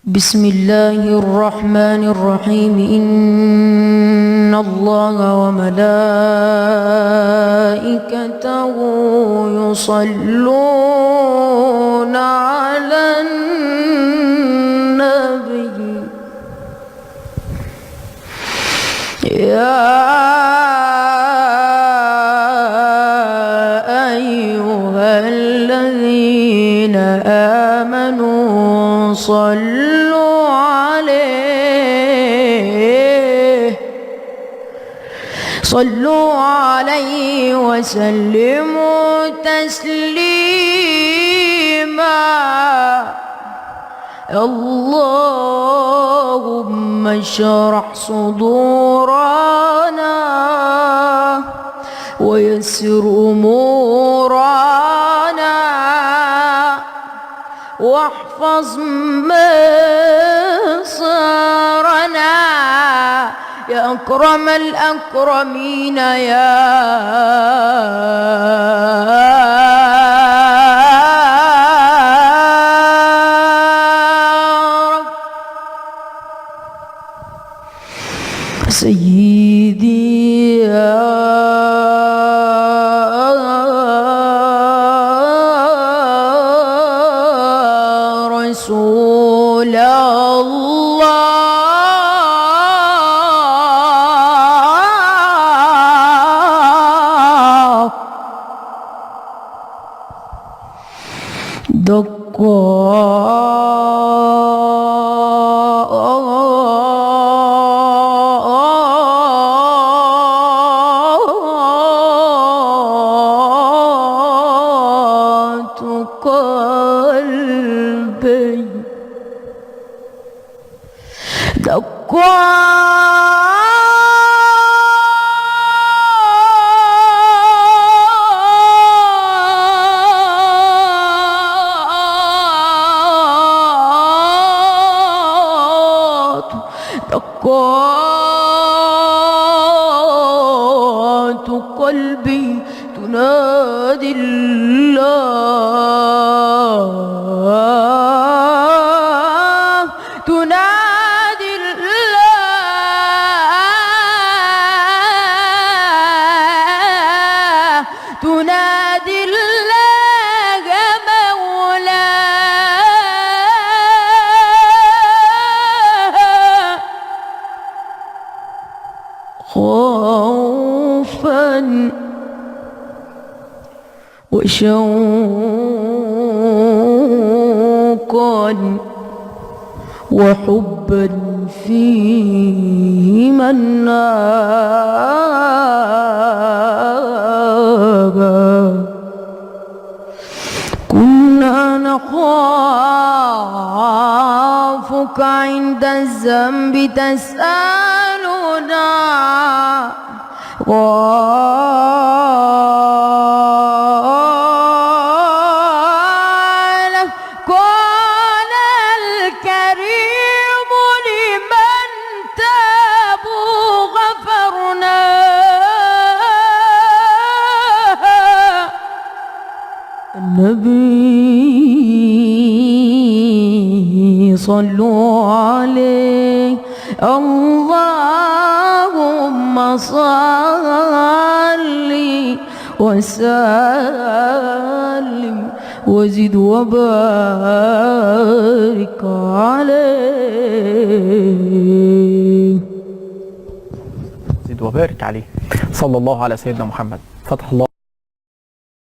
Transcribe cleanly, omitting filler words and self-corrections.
بسم الله الرحمن الرحيم. إن الله وملائكته يصلون على النبي يا أيها الذين آمنوا صلوا عليه وسلموا تسليما. اللهم اشرح صدورنا ويسر أمورنا واحفظ مصرنا يا أكرم الأكرمين يا رب. سيدي يا رسول الله دقات قلبي دقات قلبي تنادي الله تنادي الله تنادي الله مولاه خوفا وشوقا وحبا فيه من نابا. كنا نخافك عند الذنب تسألنا قال الكريم لمن تابوا غفرنا. النبي صلوا عليه. اللهم صل وسلم وزد وبارك عليه. زد وبارك عليه صلى الله على سيدنا محمد. فتح الله.